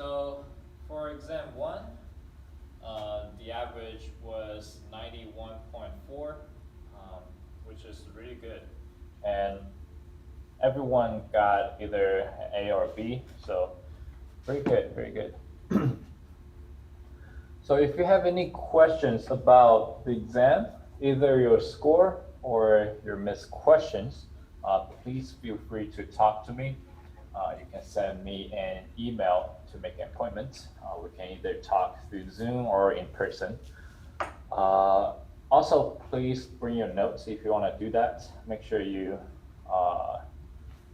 So for exam one, the average was 91.4, which is really good. And everyone got either an A or B, so very good, very good. So if you have any questions about the exam, either your score or your missed questions, please feel free to talk to me. You can send me an email to make an appointment. We can either talk through Zoom or in person. Also, please bring your notes if you want to do that. Make sure you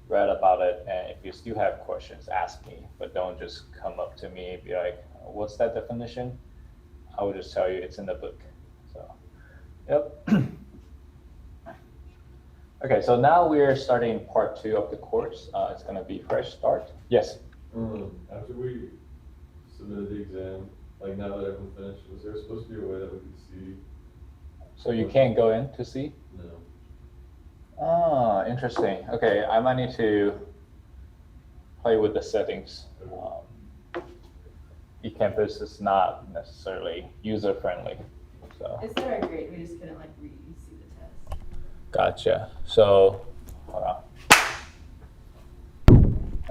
read about it, and if you still have questions, ask me, but don't just come up to me and be like, what's that definition? I will just tell you it's in the book. So, yep. Okay, so now we're starting part 2 of the course. It's going to be fresh start. Yes? After we submitted the exam, like now that everyone finished, was there supposed to be a way that we could see? So you can't go in to see? No. Ah, interesting. Okay, I might need to play with the settings. eCampus is not necessarily user-friendly. So. It's not our grade, we just couldn't like re-see the test. Gotcha. So, hold on.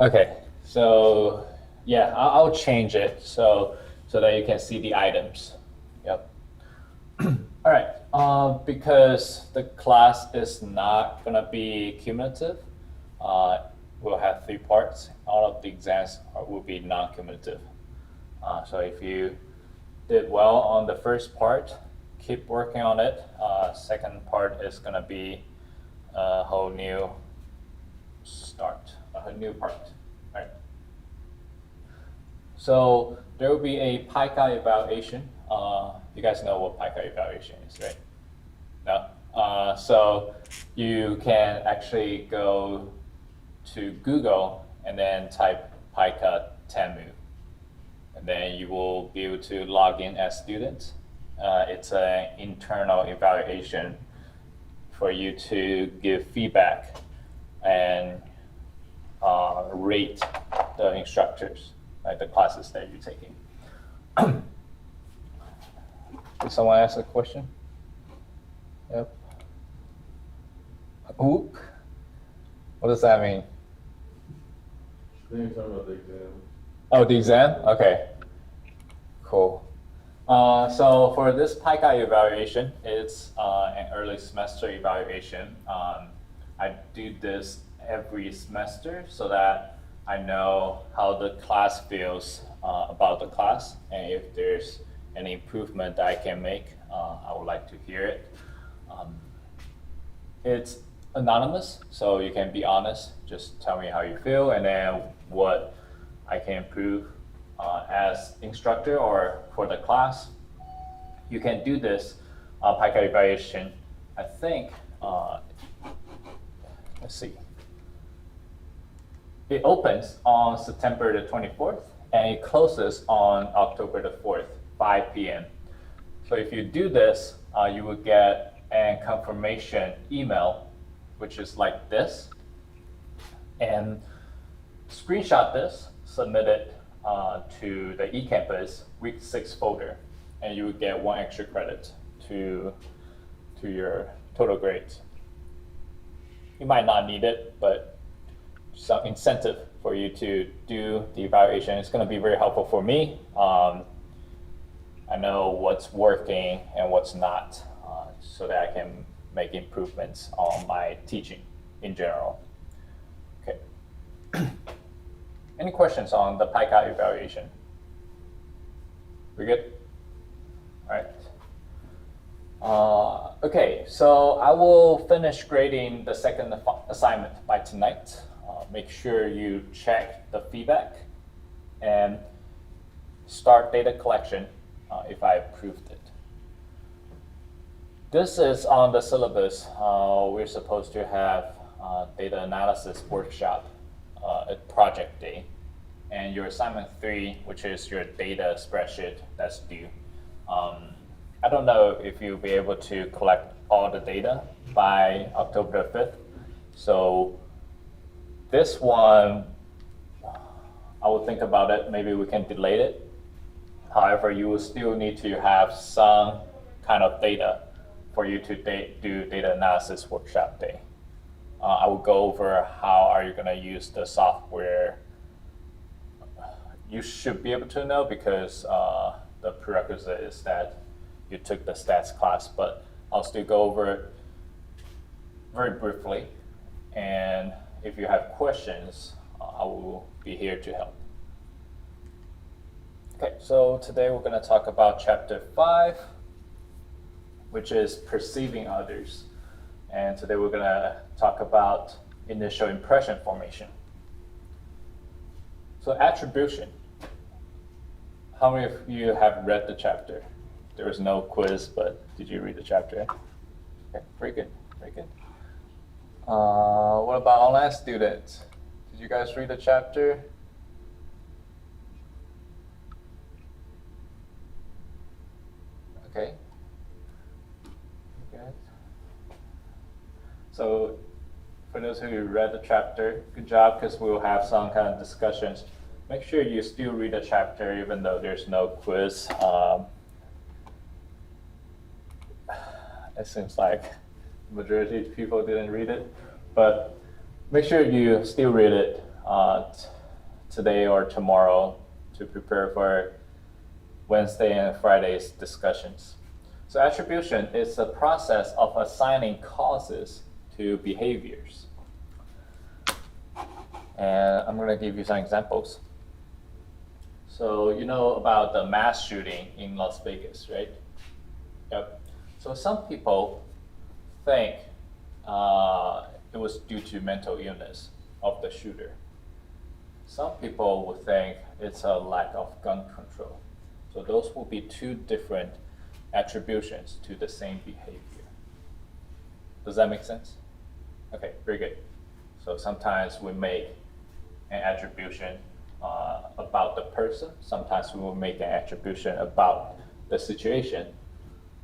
Okay, so yeah, I'll change it so that you can see the items. Yep. All right, because the class is not gonna be cumulative, we'll have 3 parts. All of the exams will be non-cumulative. So if you did well on the first part, keep working on it. Second part is gonna be a whole new start, a new part. All right. So there will be a PICA evaluation. You guys know what PICA evaluation is, right? No? So you can actually go to Google and then type PICA TAMU. And then you will be able to log in as student. It's an internal evaluation for you to give feedback and rate the instructors, like the classes that you're taking. Did someone ask a question? Yep. Oop. What does that mean? I think you're talking about the exam. Oh, the exam? Okay. Cool. So for this PICA evaluation, it's an early semester evaluation. I do this every semester so that I know how the class feels about the class, and if there's any improvement that I can make, I would like to hear it. It's anonymous, so you can be honest. Just tell me how you feel, and then what I can improve as instructor or for the class. You can do this PICA evaluation, I think, let's see. It opens on September the 24th and it closes on October the 4th, 5 p.m. So if you do this, you will get a confirmation email, which is like this, and screenshot this, submit it to the eCampus week 6 folder, and you will get 1 extra credit to your total grades. You might not need it, but some incentive for you to do the evaluation. It's going to be very helpful for me. I know what's working and what's not, so that I can make improvements on my teaching in general. Okay. Any questions on the PICA evaluation? We good? All right. Okay, so I will finish grading the second assignment by tonight. Make sure you check the feedback and start data collection if I approved it. This is on the syllabus. We're supposed to have data analysis workshop at project day, and your assignment 3, which is your data spreadsheet, that's due. I don't know if you'll be able to collect all the data by October 5th. So this one, I will think about it. Maybe we can delay it. However, you will still need to have some kind of data for you to do data analysis workshop day. I will go over how are you going to use the software. You should be able to know because the prerequisite is that you took the stats class, but I'll still go over it very briefly. And if you have questions, I will be here to help. Okay, so today we're going to talk about chapter 5, which is perceiving others. And today we're going to talk about initial impression formation. So attribution. How many of you have read the chapter? There was no quiz, but did you read the chapter? Okay, very good, very good. What about online students? Did you guys read the chapter? Okay. Good. So for those who read the chapter, good job, because we will have some kind of discussions. Make sure you still read the chapter even though there's no quiz. It seems like the majority of people didn't read it, but make sure you still read it today or tomorrow to prepare for Wednesday and Friday's discussions. So attribution is the process of assigning causes to behaviors. And I'm going to give you some examples. So you know about the mass shooting in Las Vegas, right? Yep. So some people think it was due to mental illness of the shooter. Some people would think it's a lack of gun control. So those will be two different attributions to the same behavior. Does that make sense? Okay, very good. So sometimes we make an attribution about the person. Sometimes we will make an attribution about the situation.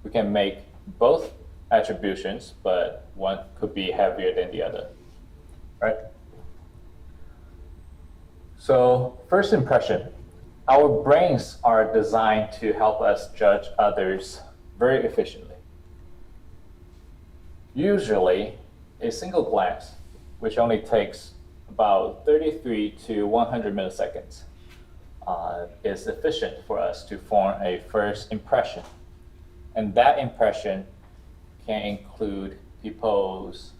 We can make both attributions, but one could be heavier than the other, right? So first impression. Our brains are designed to help us judge others very efficiently. Usually, a single glance, which only takes about 33 to 100 milliseconds, is sufficient for us to form a first impression. And that impression can include people's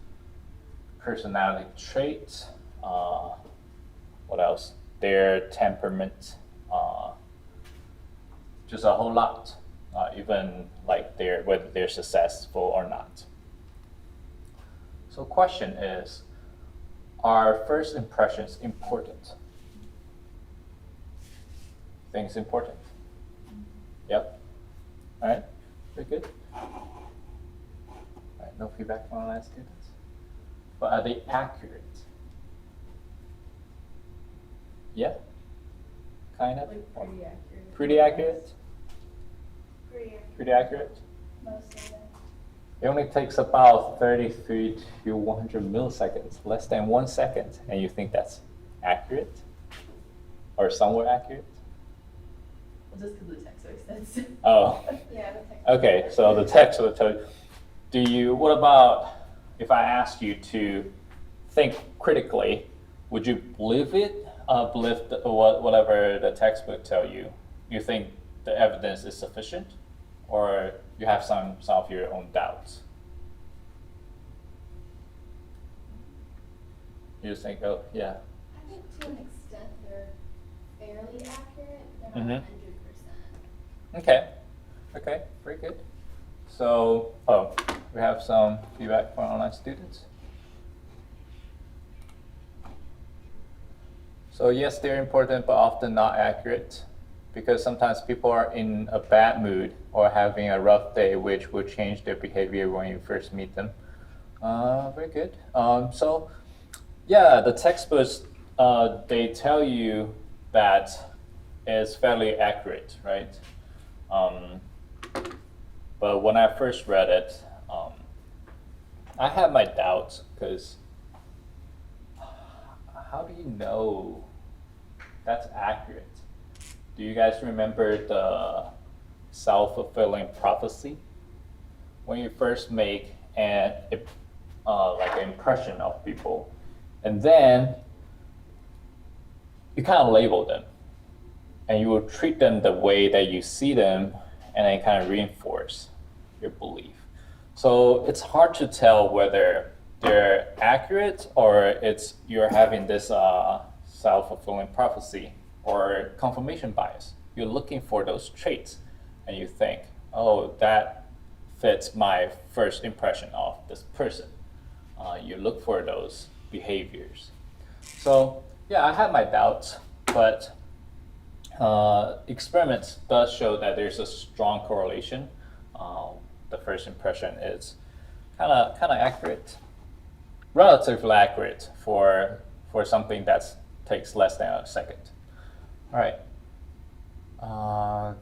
personality traits, what else? Their temperament, just a whole lot, even like whether they're successful or not. So question is, are first impressions important? Think it's important? Yep. All right, very good. All right, no feedback from online students. But are they accurate? Yeah, kind of. Like pretty accurate. Pretty accurate? Pretty accurate. Pretty accurate? Most of them. It only takes about 33 to 100 milliseconds, less than 1 second, and you think that's accurate? Or somewhat accurate? Well, just because the text so extensive. Oh, Yeah, the text. okay, so the text will tell you. What about if I asked you to think critically, would you believe it? Believe whatever the textbook tell you? You think the evidence is sufficient? Or you have some of your own doubts? You just think, oh, yeah. I think to an extent they're fairly accurate, but they're Mhm. not 100%. Okay, okay, very good. So, we have some feedback from online students. So yes, they're important, but often not accurate, because sometimes people are in a bad mood or having a rough day, which will change their behavior when you first meet them. Very good. So yeah, the textbooks, they tell you that it's fairly accurate, right? But when I first read it, I had my doubts, because how do you know that's accurate. Do you guys remember the self-fulfilling prophecy? When you first make like an impression of people, and then you kind of label them, and you will treat them the way that you see them, and then kind of reinforce your belief. So it's hard to tell whether they're accurate or you're having this self-fulfilling prophecy or confirmation bias. You're looking for those traits, and you think, oh, that fits my first impression of this person. You look for those behaviors. So yeah, I have my doubts, but experiments does show that there's a strong correlation. The first impression is kind of accurate, relatively accurate for something that takes less than a second. All right.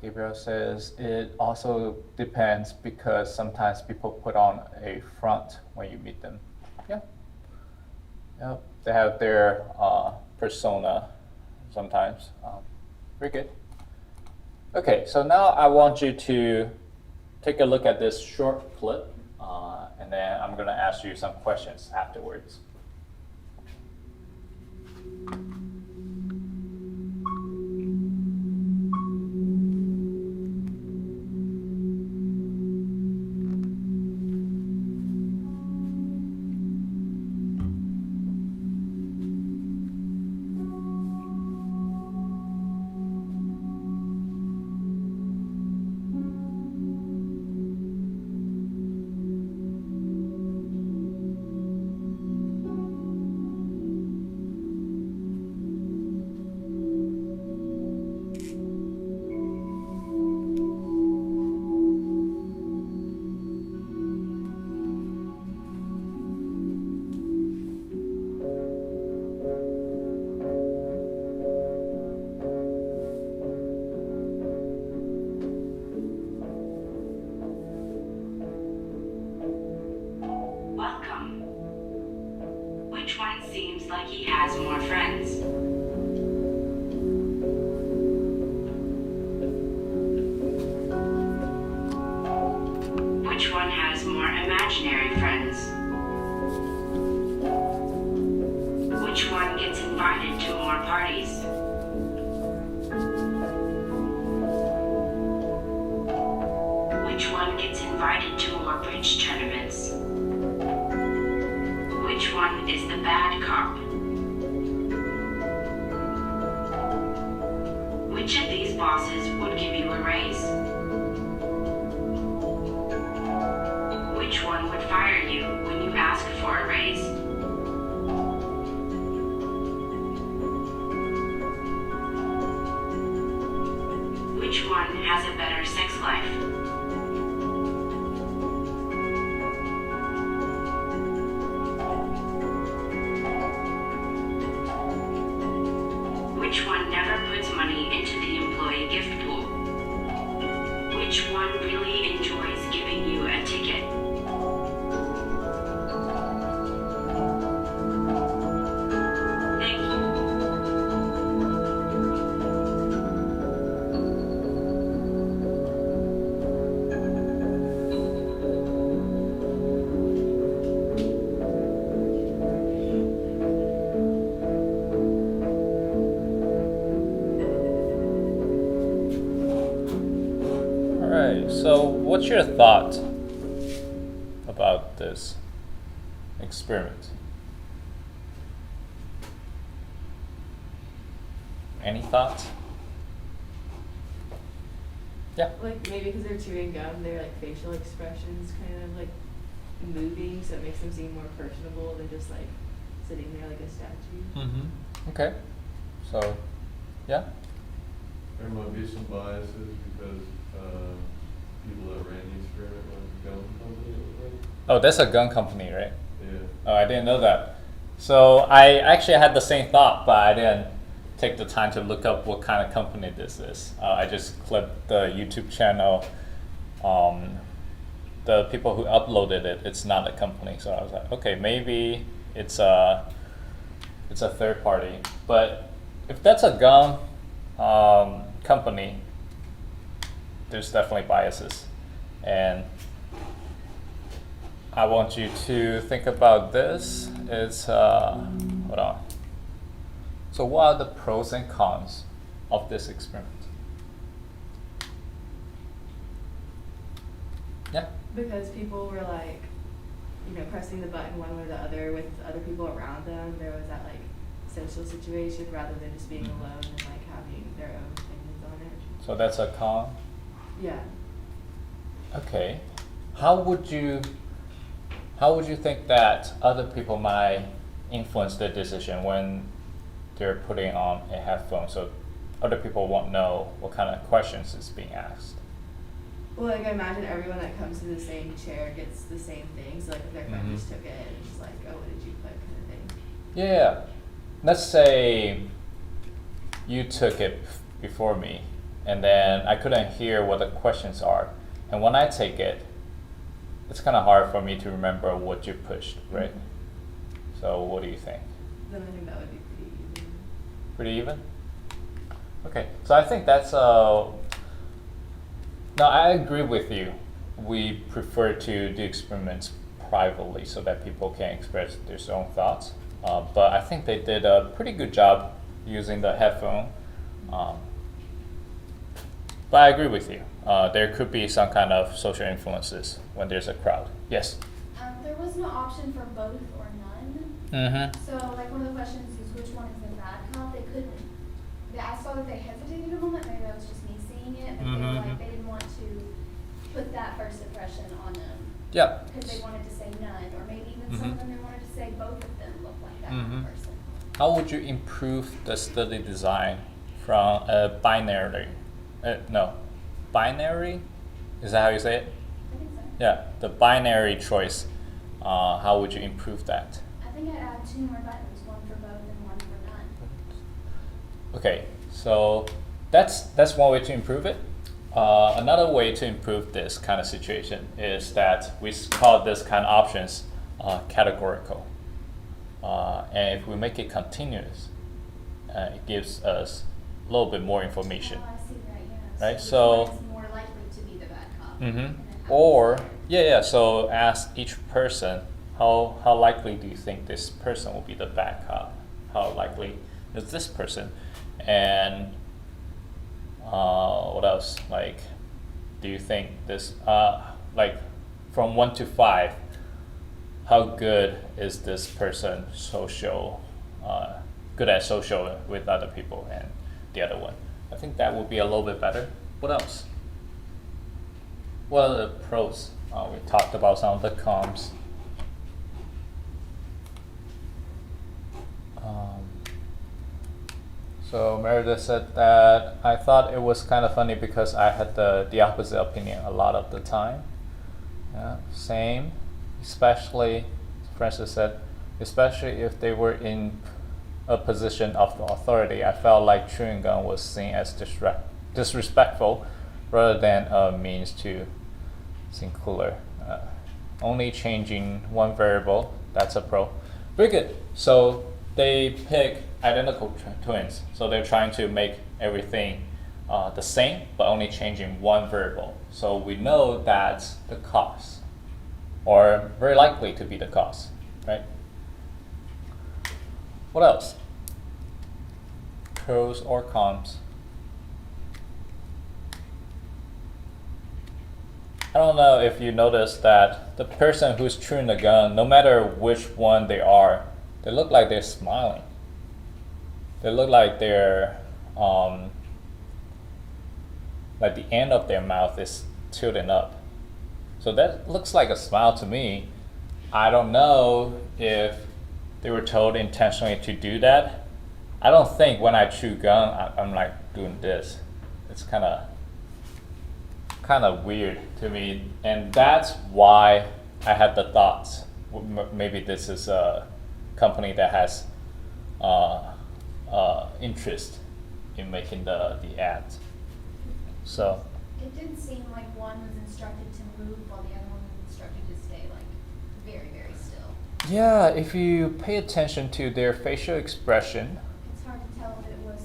Gabriel says it also depends because sometimes people put on a front when you meet them. Yeah. Yep. They have their persona sometimes. Very good. Okay, so now I want you to take a look at this short clip, and then I'm going to ask you some questions afterwards. Welcome. Which one seems like he has more friends? Which one has more imaginary friends? Which one gets invited to more parties? Which one gets invited to more bridge tournaments? Which one is the bad cop? Which of these bosses would give you a raise? Which one would fire you when you ask for a raise? Which one has a better sex life? Which one never puts money into the employee gift pool? Which one really enjoys giving you a ticket? Thank you. All right, so what's your thought about this experiment? Any thoughts? Yeah. Like maybe because they're chewing gum, their like facial expressions kind of like moving, so it makes them seem more personable than just like sitting there like a statue. Mm-hmm. Okay. So, yeah. There might be some biases because people that ran the experiment were a gun company, right? Oh, that's a gun company, right? Yeah. Oh, I didn't know that. So I actually had the same thought, but I didn't take the time to look up what kind of company this is. I just clicked the YouTube channel. The people who uploaded it, it's not a company. So I was like, okay, maybe it's a third party. But if that's a gun company, there's definitely biases. And I want you to think about this. It's, hold on. So what are the pros and cons of this experiment? Yeah? Because people were like, you know, pressing the button one way or the other with other people around them. There was that like social situation rather than just being alone and like having their own opinions on it. So that's a con? Yeah. Okay. How would you think that other people might influence their decision when they're putting on a headphone so other people won't know what kind of questions is being asked? Well, like I imagine everyone that comes to the same chair gets the same thing. So like if their friend just took it and it's like, oh, what did you put, kind of thing. Yeah. Let's say you took it before me and then I couldn't hear what the questions are. And when I take it, it's kind of hard for me to remember what you pushed, right? So what do you think? Then I think that would be pretty easy. Pretty even? Okay, so I think that's no, I agree with you. We prefer to do experiments privately so that people can express their own thoughts. But I think they did a pretty good job using the headphone. But I agree with you. There could be some kind of social influences when there's a crowd. Yes? There was no option for both or none. Mm-hmm. So like one of the questions is which one is the bad cop? They couldn't. I saw that they hesitated a moment. Maybe that was just me seeing it, but they were like they didn't want to put that first impression on them. Yeah. Because they wanted to say none, or maybe even some of them they wanted to say both of them look like that one person. How would you improve the study design from a binary? Binary? Is that how you say it? I think so. Yeah, the binary choice. How would you improve that? I think I'd add 2 more buttons, one for both and one for none. Okay, so that's one way to improve it. Another way to improve this kind of situation is that we call this kind of options categorical. And if we make it continuous, it gives us a little bit more information. Oh, I see that, yeah. Right, which so- one is more likely to be the bad cop? Mm-hmm. And then how Or to- yeah. So ask each person, how likely do you think this person will be the bad cop? How likely is this person? And what else? Like, do you think this like from 1 to 5? How good is this person good at social with other people and the other one? I think that would be a little bit better. What else? What are the pros? We talked about some of the cons. So Meredith said that I thought it was kind of funny because I had the opposite opinion a lot of the time. Yeah, same. Especially, Francis said, especially if they were in a position of authority. I felt like chewing gum was seen as disrespectful rather than a means to seem cooler. Only changing one variable, that's a pro. Very good. So they pick identical twins. So they're trying to make everything the same, but only changing one variable. So we know that's the cause, or very likely to be the cause, right? What else? Pros or cons? I don't know if you noticed that the person who's chewing the gum, no matter which one they are, they look like they're smiling. They look like they're, like the end of their mouth is tilting up. So that looks like a smile to me. I don't know if they were told intentionally to do that. I don't think when I chew gum, I'm like doing this. It's kind of weird to me, and that's why I had the thoughts. Maybe this is a company that has interest in making the ads. So It did seem like one was instructed to move while the other one was instructed to stay like very, very still. yeah, if you pay attention to their facial expression, It's hard to tell if it was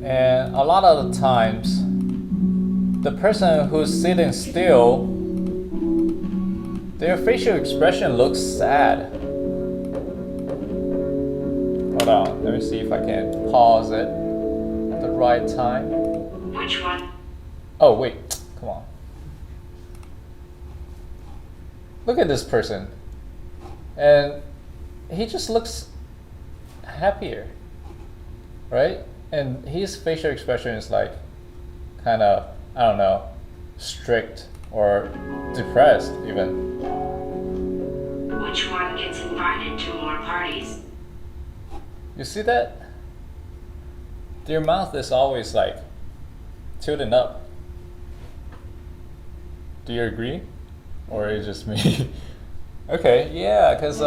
And a lot of the times, the person who's sitting still, their facial expression looks sad. Hold on, let me see if I can pause it at the right time. Which one? Oh, wait, come on. Look at this person. And he just looks happier, right? And his facial expression is like kind of, I don't know, strict or depressed even. Which one gets invited to more parties? You see that? Their mouth is always like tilting up. Do you agree? Or is it just me? Okay, yeah, because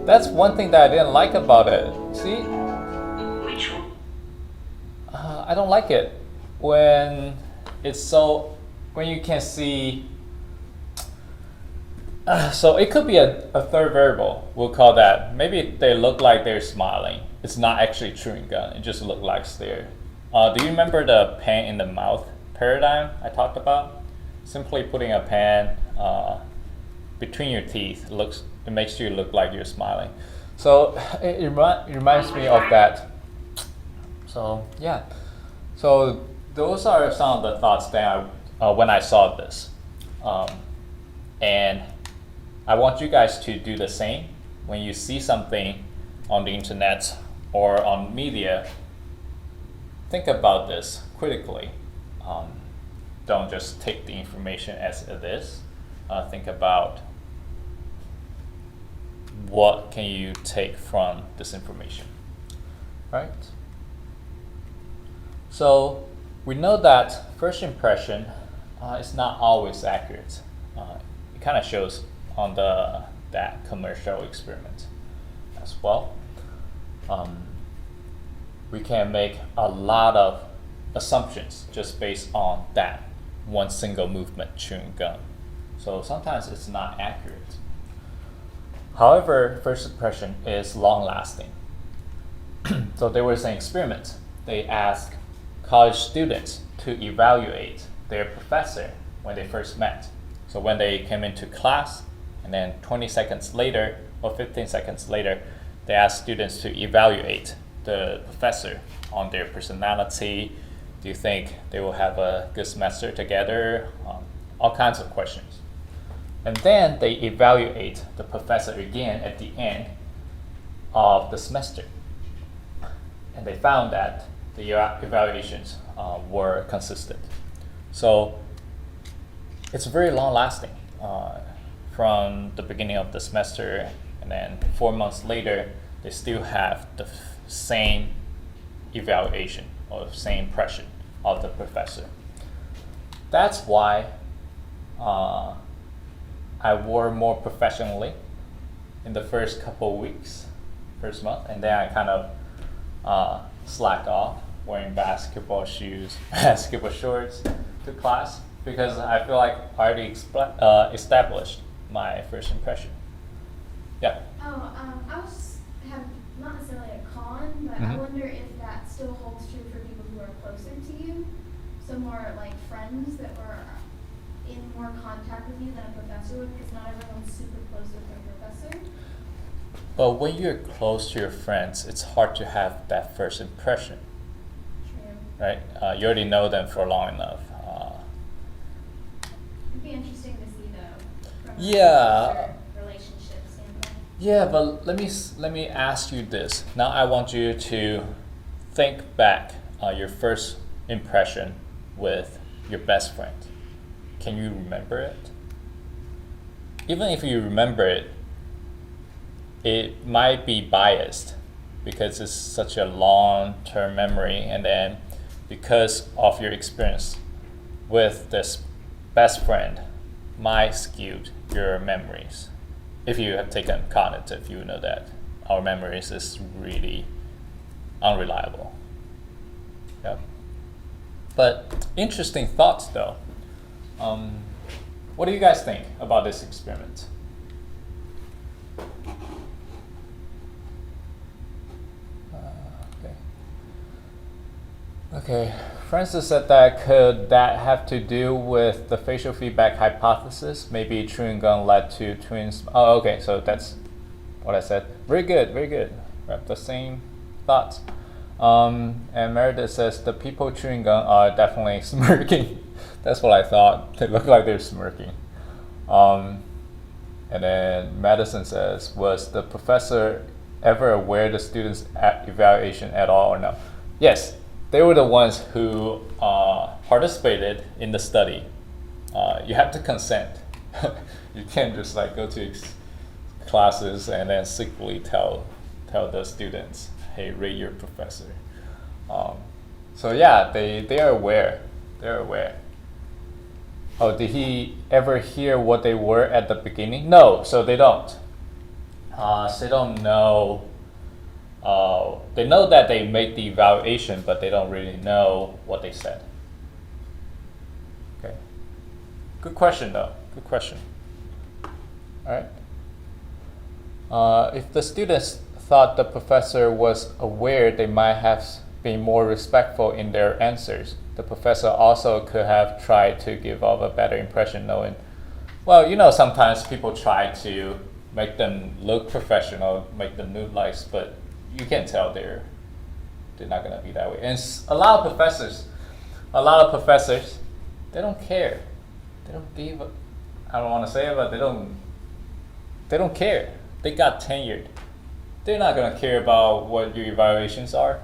that's one thing that I didn't like about it. See? Which one? I don't like it when it's so, when you can see. So it could be a third variable. We'll call that. Maybe they look like they're smiling. It's not actually chewing gum. It just looks like stare. Do you remember the pen in the mouth paradigm I talked about? Simply putting a pen between your teeth it makes you look like you're smiling. So it reminds me of that. So yeah. So those are some of the thoughts that when I saw this, and I want you guys to do the same when you see something on the internet or on media. Think about this critically. Don't just take the information as it is. Think about what can you take from this information, right? So we know that first impression is not always accurate. It kind of shows on that commercial experiment as well. We can make a lot of assumptions just based on that one single movement chewing gum. So sometimes it's not accurate. However, first impression is long lasting. So there was an experiment. They asked college students to evaluate their professor when they first met. So when they came into class, and then 20 seconds later or 15 seconds later, they asked students to evaluate the professor on their personality. Do you think they will have a good semester together? All kinds of questions. And then they evaluate the professor again at the end of the semester. And they found that the evaluations were consistent. So it's very long lasting. From the beginning of the semester, and then 4 months later, they still have the same evaluation or same impression of the professor. That's why I wore more professionally in the first couple of weeks, first month, and then I kind of slack off wearing basketball shoes, basketball shorts to class, because I feel like I already established my first impression. Yeah. I was have not necessarily a con, but I wonder if that still holds true for people who are closer to you. So more like friends that were in more contact with you than a professor would, because not everyone's super close with their professor. But when you're close to your friends, it's hard to have that first impression, True. right? You already know them for long enough. It'd be interesting to see though, from Yeah. a relationship standpoint. Yeah, but let me ask you this. Now I want you to think back your first impression with your best friend. Can you remember it? Even if you remember it, it might be biased because it's such a long-term memory, and then because of your experience with this best friend might skew your memories. If you have taken cognitive, you know that our memories is really unreliable. Yeah. But interesting thoughts though. What do you guys think about this experiment? Okay, Francis said that could that have to do with the facial feedback hypothesis? Maybe chewing gum led to twins. Oh, okay, so that's what I said. Very good, very good. We have the same thoughts. And Meredith says the people chewing gum are definitely smirking. That's what I thought. They look like they're smirking. And then Madison says, was the professor ever aware the students' evaluation at all or no? Yes, they were the ones who participated in the study. You have to consent. You can't just like go to classes and then secretly tell the students, hey, rate your professor. So yeah, they are aware. They're aware. Oh, did he ever hear what they were at the beginning? No, so they don't. So they don't know. They know that they made the evaluation, but they don't really know what they said. Okay. Good question, though. Good question. All right. If the students thought the professor was aware, they might have been more respectful in their answers. The professor also could have tried to give off a better impression knowing, well, sometimes people try to make them look professional, make them look nice, but you can tell they're not going to be that way. And a lot of professors, they don't care. They don't give a, I don't want to say it, but they don't care. They got tenured. They're not going to care about what your evaluations are.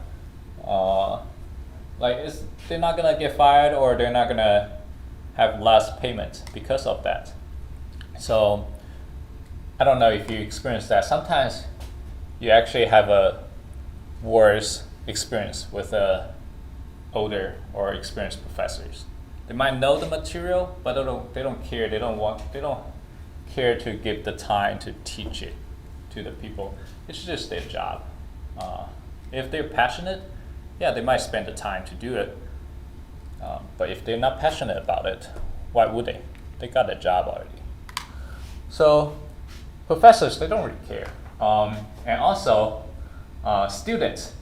They're not gonna get fired, or they're not gonna have less payment because of that. So I don't know if you experience that. Sometimes you actually have a worse experience with older or experienced professors. They might know the material, but they don't care. They don't care to give the time to teach it to the people. It's just their job. If they're passionate, yeah, they might spend the time to do it. But if they're not passionate about it, why would they? They got a job already. So professors, they don't really care. And also, students,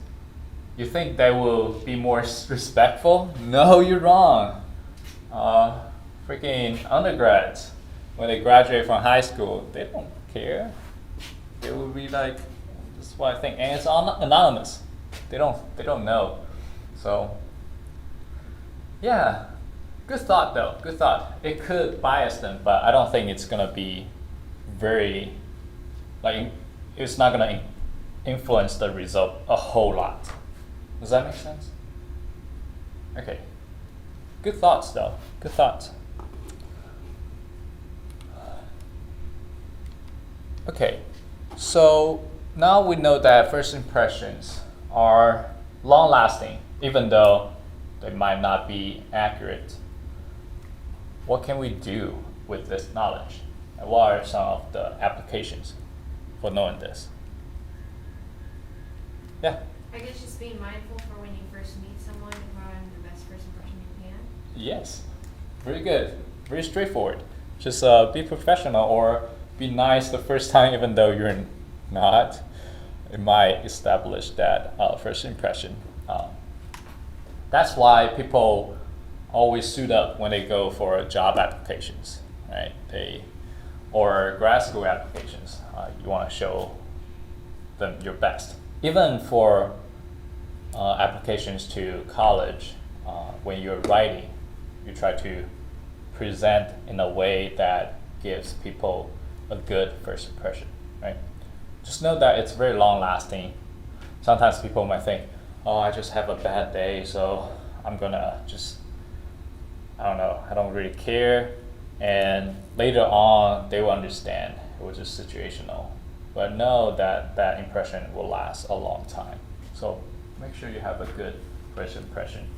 you think they will be more respectful? No, you're wrong. Freaking undergrads, when they graduate from high school, they don't care. They will be like, this is what I think. And it's anonymous. They don't know. So yeah, good thought though. Good thought. It could bias them, but I don't think it's gonna be it's not gonna influence the result a whole lot. Does that make sense? Okay. Good thoughts though. Good thoughts. Okay, so now we know that first impressions are long-lasting, even though they might not be accurate. What can we do with this knowledge? And what are some of the applications for knowing this? Yeah? I guess just being mindful for when you first meet someone to put on the best first impression you can. Yes. Very good. Very straightforward. Just be professional or be nice the first time, even though you're not. It might establish that first impression. That's why people always suit up when they go for job applications, right? Or grad school applications. You want to show them your best. Even for applications to college, when you're writing, you try to present in a way that gives people a good first impression, right? Just know that it's very long lasting. Sometimes people might think, oh, I just have a bad day, so I'm gonna just, I don't know, I don't really care. And later on, they will understand it was just situational. But know that that impression will last a long time. So make sure you have a good first impression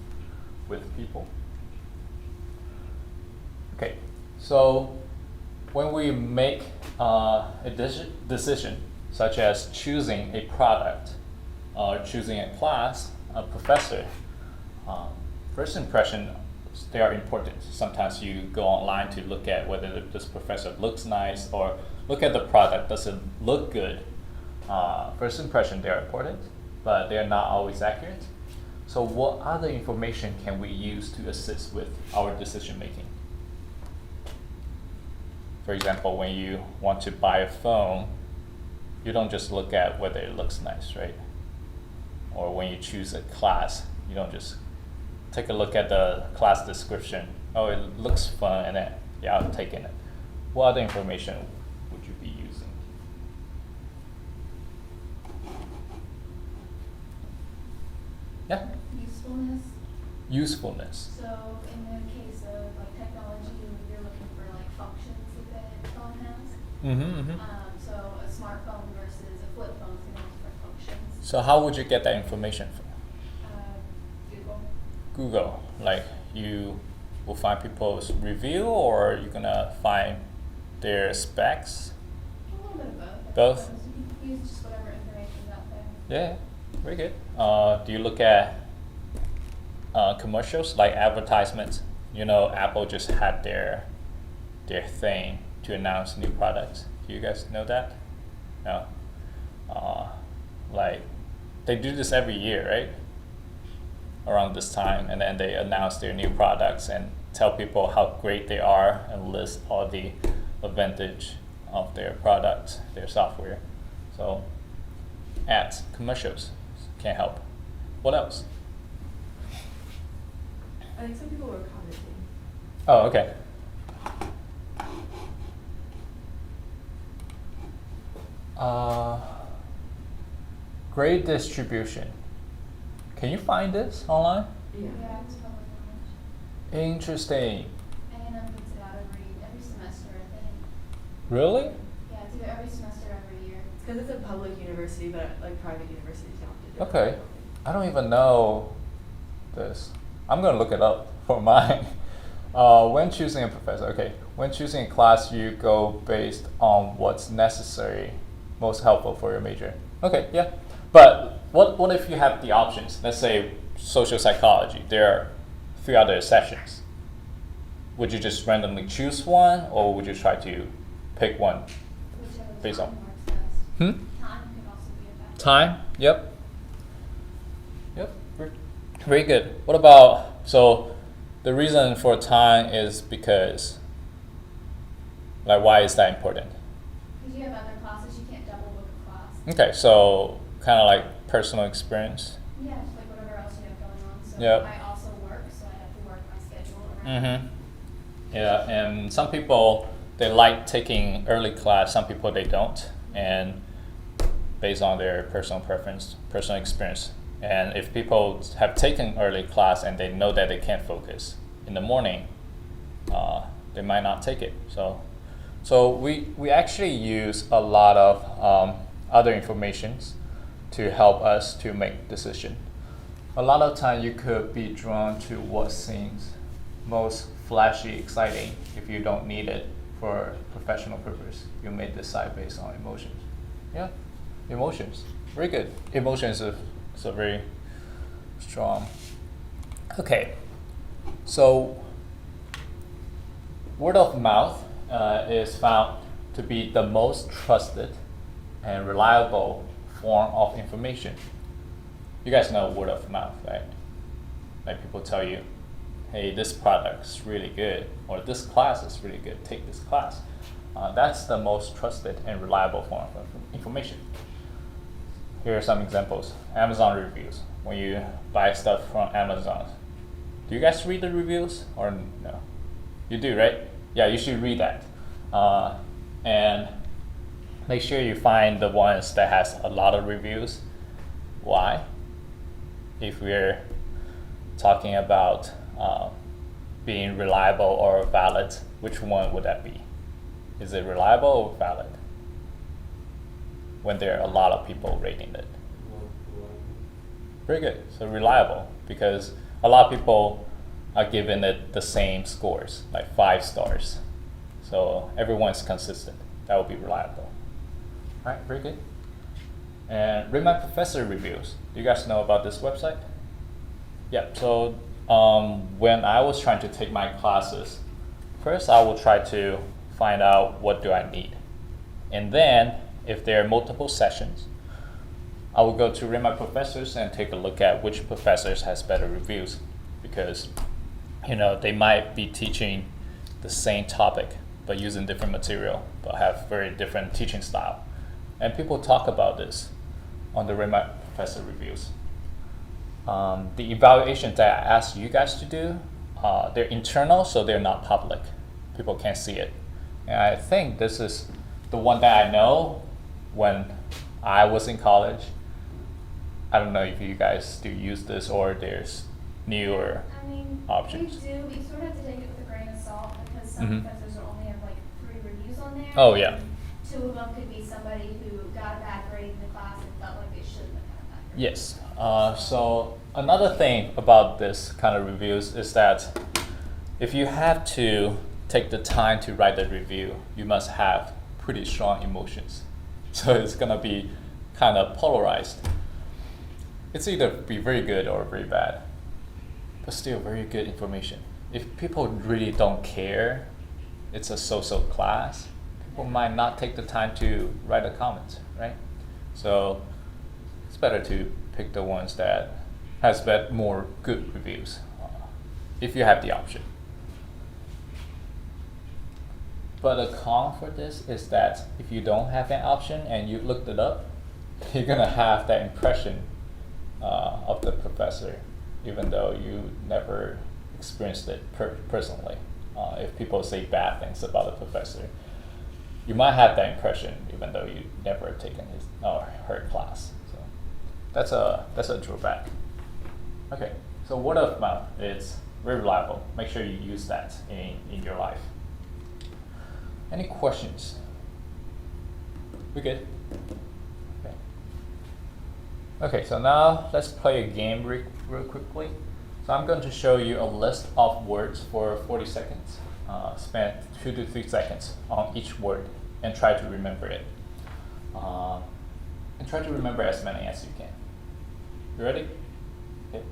with people. Okay, so when we make a decision, such as choosing a product or choosing a class, a professor, first impression, they are important. Sometimes you go online to look at whether this professor looks nice or look at the product, does it look good? First impression, they are important, but they are not always accurate. So what other information can we use to assist with our decision making? For example, when you want to buy a phone, you don't just look at whether it looks nice, right? Or when you choose a class, you don't just take a look at the class description. Oh, it looks fun, and then, yeah, I'm taking it. What other information would you be using? Yeah? Usefulness. Usefulness. So in the case of like technology, you're looking for like functions that the phone has. So a smartphone versus a flip phone is going to have different functions. So how would you get that information from? Google. Google, like you will find people's review, or you're gonna find their specs? A little bit of both. I Both? suppose. You can use just whatever information's out there. Yeah, very good. Do you look at commercials, like advertisements? You know, Apple just had their thing to announce new products. Do you guys know that? No. Like they do this every year, right? Around this time, and then they announce their new products and tell people how great they are and list all the advantage of their products, their software. So ads, commercials can help. What else? I think some people were commenting. Oh, okay. Grade distribution. Can you find this online? Yeah. Yeah, it's public knowledge. Interesting. A&M puts it out every semester, I think. Really? Yeah, it's either every semester or every year. It's because it's a public university, but like private universities don't do it. Okay. I don't even know this. I'm gonna look it up for mine. When choosing a professor, okay. When choosing a class, you go based on what's necessary, most helpful for your major. Okay, yeah. But what if you have the options? Let's say social psychology. There are 3 other sessions. Would you just randomly choose one, or would you try to pick one? Whichever Based time on- works best. Hmm? Time can also be a factor. Time? Yep. Yep. Very good. What about, so the reason for time is because, like, why is that important? Because you have other classes, you can't double book a class. Okay, so kind of like personal experience. Yeah, just like whatever else you have going on. So Yep. I also work, so I have to work my schedule around. Yeah, and some people, they like taking early class, some people they don't, and based on their personal preference, personal experience. And if people have taken early class and they know that they can't focus in the morning, they might not take it. So we actually use a lot of other informations to help us to make decision. A lot of time you could be drawn to what seems most flashy, exciting. If you don't need it for professional purpose, you may decide based on emotions. Yeah, emotions. Very good. Emotions is a very strong. Okay, so word of mouth is found to be the most trusted and reliable form of information. You guys know word of mouth, right? Like people tell you, hey, this product's really good, or this class is really good, take this class. That's the most trusted and reliable form of information. Here are some examples. Amazon reviews. When you buy stuff from Amazon, do you guys read the reviews or no? You do, right? Yeah, you should read that. And make sure you find the ones that has a lot of reviews. Why? If we're talking about being reliable or valid, which one would that be? Is it reliable or valid? When there are a lot of people rating it. Very good. So reliable, because a lot of people are giving it the same scores, like 5 stars. So everyone's consistent. That would be reliable. All right, very good. And Read My Professor reviews. Do you guys know about this website? Yeah, so when I was trying to take my classes, first I will try to find out what do I need. And then if there are multiple sessions, I will go to Rate My Professors and take a look at which professors has better reviews, because they might be teaching the same topic but using different material, but have very different teaching style. And people talk about this on the Rate My Professor reviews. The evaluation that I asked you guys to do, they're internal, so they're not public. People can't see it. And I think this is the one that I know when I was in college. I don't know if you guys still use this or there's newer I mean, options. we do. We sort of have to take it with a grain of salt because some Mhm. professors will only have like 3 reviews on there. Oh, yeah. and 2 of them could be somebody who got a bad grade in the class and felt like they shouldn't have got a bad grade. Yes. So another thing about this kind of reviews is that if you have to take the time to write the review, you must have pretty strong emotions. So it's gonna be kind of polarized. It's either be very good or very bad, but still very good information. If people really don't care, it's a so-so class, people might not take the time to write a comment, right? So it's better to pick the ones that has more good reviews, if you have the option. But a con for this is that if you don't have an option and you looked it up, you're gonna have that impression of the professor, even though you never experienced it personally. If people say bad things about the professor, you might have that impression even though you never taken his or her class. So that's a drawback. Okay, so word of mouth is very reliable. Make sure you use that in your life. Any questions? We good? Okay. Okay, so now let's play a game real quickly. So I'm going to show you a list of words for 40 seconds. Spend 2 to 3 seconds on each word and try to remember it. And try to remember as many as you can. You ready? Okay.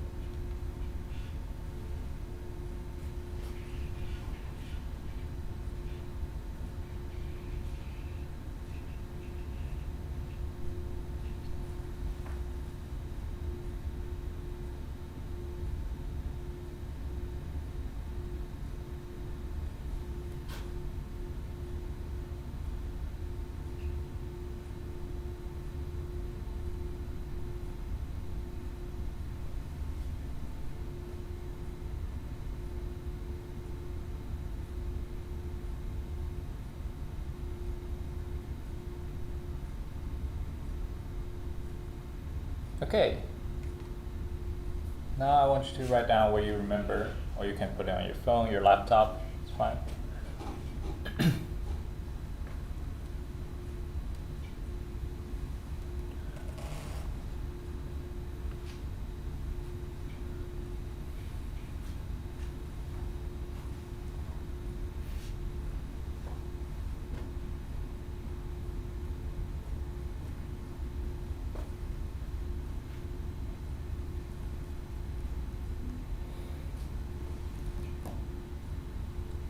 Okay. Now I want you to write down what you remember, or you can put it on your phone, your laptop, it's fine.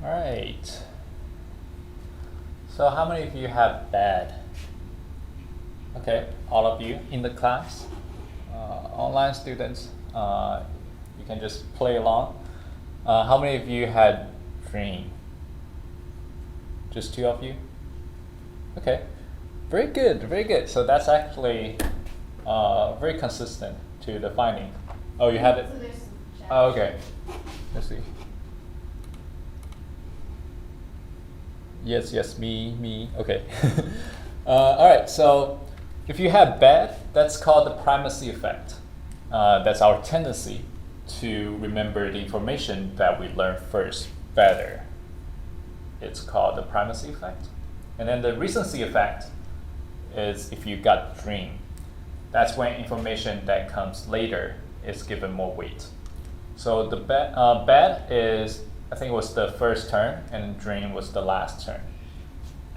All right. So how many of you have bad? Okay, all of you in the class. Online students, you can just play along. How many of you had dream? Just 2 of you? Okay, very good, very good. So that's actually very consistent to the finding. Oh, you had it? So there's some chat. Oh, okay. Let's see. Yes, me, okay. All right, so if you have bad, that's called the primacy effect. That's our tendency to remember the information that we learned first better. It's called the primacy effect. And then the recency effect is if you got dream. That's when information that comes later is given more weight. So the bad is, I think it was the first turn, and dream was the last turn.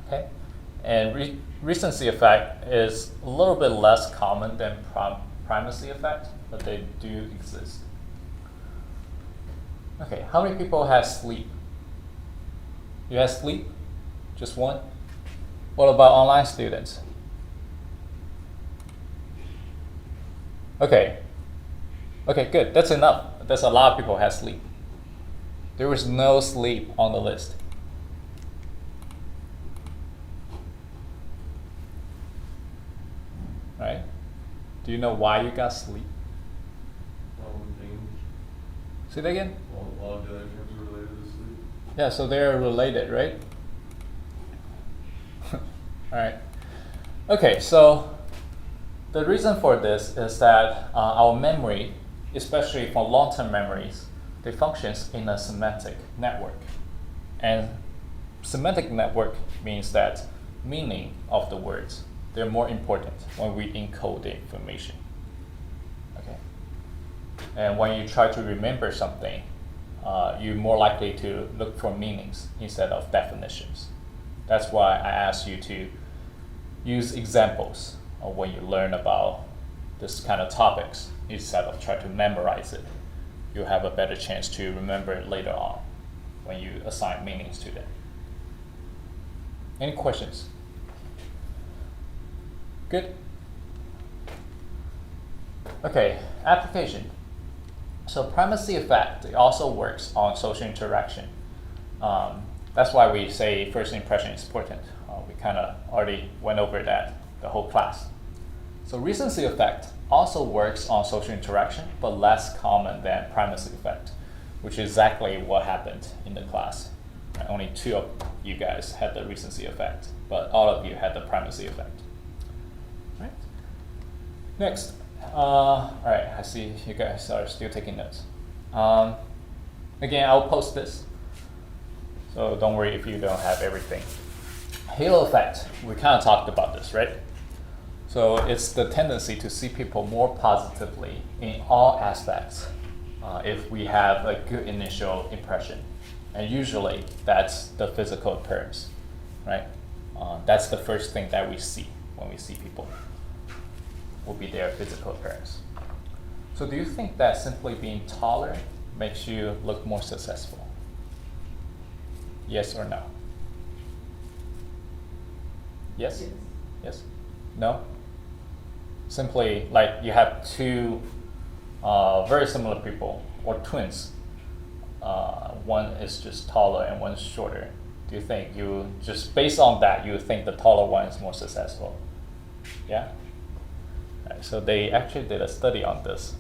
Okay, and recency effect is a little bit less common than primacy effect, but they do exist. Okay, how many people have sleep? You have sleep? Just 1? What about online students? Okay. Okay, good. That's enough. That's a lot of people have sleep. There was no sleep on the list. Right? Do you know why you got sleep? All the things, Say that again? all of the other terms are related to sleep. Yeah, so they're related, right? All right. Okay, so the reason for this is that our memory, especially for long-term memories, they functions in a semantic network. And semantic network means that meaning of the words, they're more important when we encode the information. Okay. And when you try to remember something, you're more likely to look for meanings instead of definitions. That's why I asked you to use examples when you learn about this kind of topics instead of try to memorize it. You'll have a better chance to remember it later on when you assign meanings to them. Any questions? Good? Okay, application. So primacy effect, it also works on social interaction. That's why we say first impression is important. We kind of already went over that the whole class. So recency effect also works on social interaction, but less common than primacy effect, which is exactly what happened in the class. Right? Only 2 of you guys had the recency effect, but all of you had the primacy effect. Right? Next. All right, I see you guys are still taking notes. Again, I'll post this, so don't worry if you don't have everything. Halo effect, we kind of talked about this, right? So it's the tendency to see people more positively in all aspects if we have a good initial impression. And usually that's the physical appearance, right? That's the first thing that we see when we see people, will be their physical appearance. So do you think that simply being taller makes you look more successful? Yes or no? Yes? Yes. Yes? No? Simply like you have 2 very similar people or twins. One is just taller and one's shorter. Do you think you, just based on that, you think the taller one is more successful? Yeah? Right, so they actually did a study on this.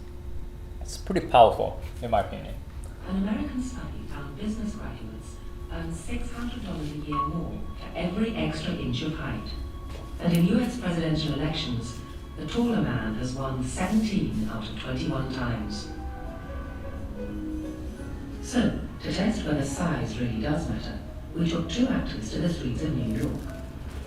It's pretty powerful, in my opinion. An American study found business graduates earn $600 a year more for every extra inch of height. And in US presidential elections, the taller man has won 17 out of 21 times. So, to test whether size really does matter, we took 2 actors to the streets of New York.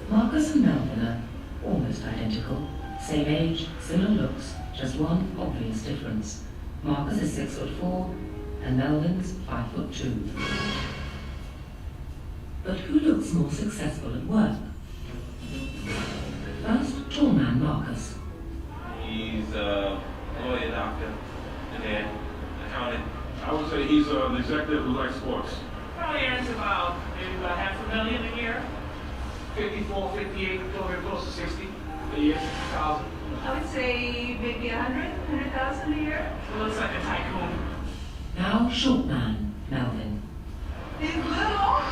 Marcus and Melvin are almost identical. Same age, similar looks, just one obvious difference. Marcus is 6'4", and Melvin's 5'2". But who looks more successful at work? First, tall man Marcus. He's a lawyer, doctor, and then accountant. I would say he's an executive who likes sports. Probably earns about maybe about $500,000 a year. 54, 58, close to 60 a year, 1,000. I would say maybe 100,000 a year. He looks like a tycoon. Now, short man Melvin. He's little.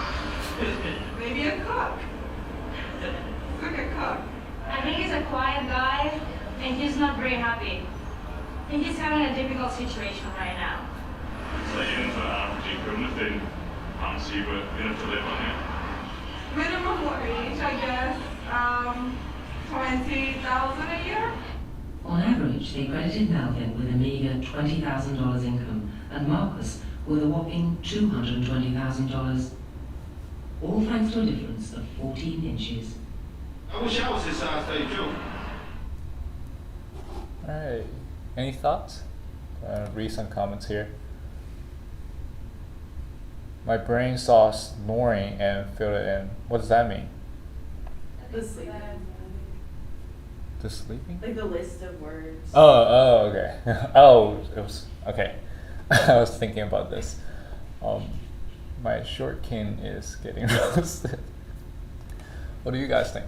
Maybe a cook. Like a cook. I think he's a quiet guy, and he's not very happy. I think he's having a difficult situation right now. Saying he couldn't have been fancy, but enough to live on it. Minimum wage, I guess, 20,000 a year. On average, they credited Melvin with a meager $20,000 income, and Marcus with a whopping $220,000. All thanks to a difference of 14 inches. I wish I was his size, tell you the truth. All right, any thoughts? Read some comments here. My brain saw snoring and filled it in. What does that mean? The sleeping. The sleeping? Like the list of words. Oh, okay. Oh, it was, okay. I was thinking about this. My short king is getting roasted. What do you guys think?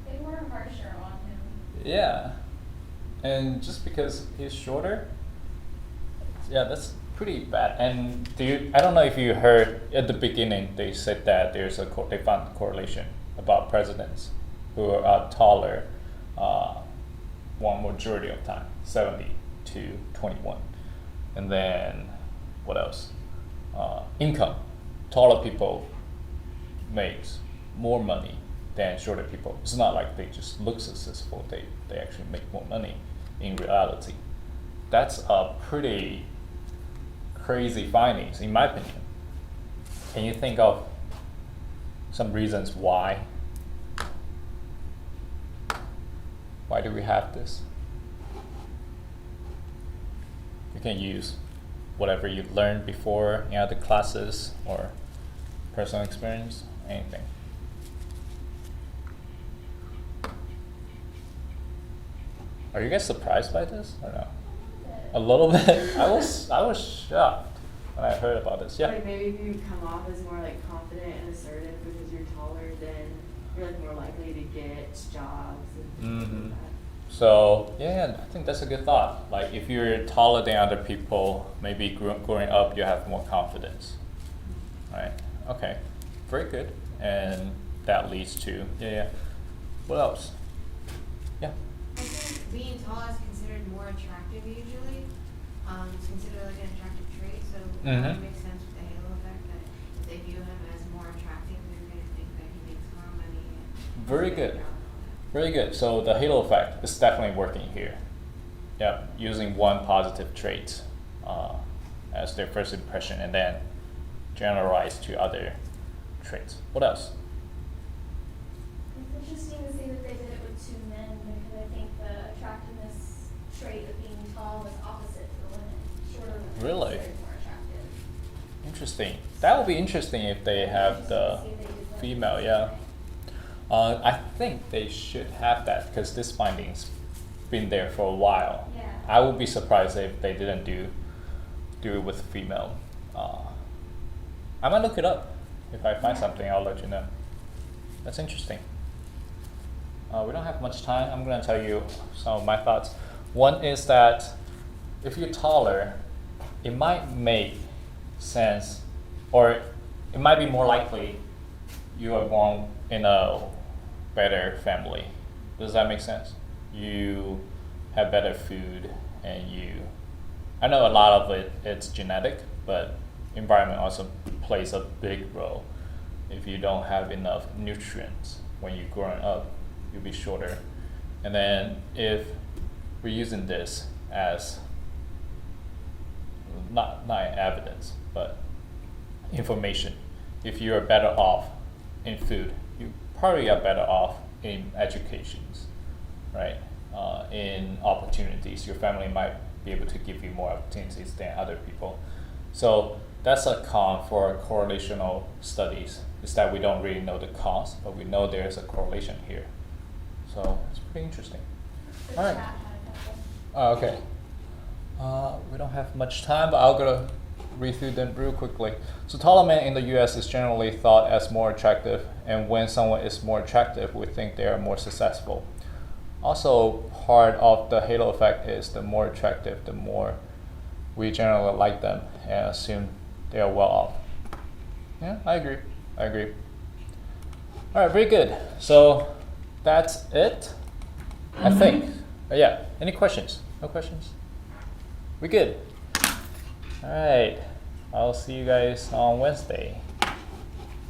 They were harsher on him. Yeah. And just because he's shorter, yeah, that's pretty bad. And I don't know if you heard at the beginning they said that they found a correlation about presidents who are taller one majority of time, 70 to 21. And then what else? Income. Taller people makes more money than shorter people. It's not like they just look successful, they actually make more money in reality. That's a pretty crazy findings in my opinion. Can you think of some reasons why? Why do we have this? You can use whatever you learned before in other classes or personal experience, anything. Are you guys surprised by this or no? A little bit. I was shocked when I heard about this. Yeah. Like maybe if you come off as more like confident and assertive because you're taller, then you're like more likely to get jobs and things like that. So yeah, I think that's a good thought. Like if you're taller than other people, maybe growing up you have more confidence, right? Okay, very good, and that leads to yeah. What else? Yeah. I think being tall is considered more attractive usually. It's considered like an attractive trait, so it makes sense with the halo effect that if they view him as more attractive, they're going to think that he makes more money. And Very good. Very good. So the halo effect is definitely working here. Yeah, using one positive trait as their first impression and then generalize to other traits. What else? It's interesting to see that they did it with two men because I think the attractiveness trait of being tall was opposite for women. Shorter women are Really? considered more attractive. Interesting. That would be interesting if they have the female, yeah. I think they should have that because this finding's been there for a while. Yeah. I would be surprised if they didn't do it with female. I might look it up. If I find something, I'll let you know. That's interesting. We don't have much time. I'm going to tell you some of my thoughts. One is that if you're taller, it might make sense, or it might be more likely you are born in a better family. Does that make sense? You have better food, and I know a lot of it's genetic, but environment also plays a big role. If you don't have enough nutrients when you're growing up, you'll be shorter. And then if we're using this as not evidence, but information, if you're better off in food, you probably are better off in educations, right? In opportunities, your family might be able to give you more opportunities than other people. So that's a con for correlational studies, is that we don't really know the cause, but we know there's a correlation here. So it's pretty interesting. All right. Okay. We don't have much time, but I'll go read through them real quickly. So taller men in the US is generally thought as more attractive, and when someone is more attractive, we think they are more successful. Also, part of the halo effect is the more attractive, the more we generally like them and assume they are well off. Yeah, I agree. All right, very good. So that's it, I think. Yeah, any questions? No questions? We good? All right, I'll see you guys on Wednesday.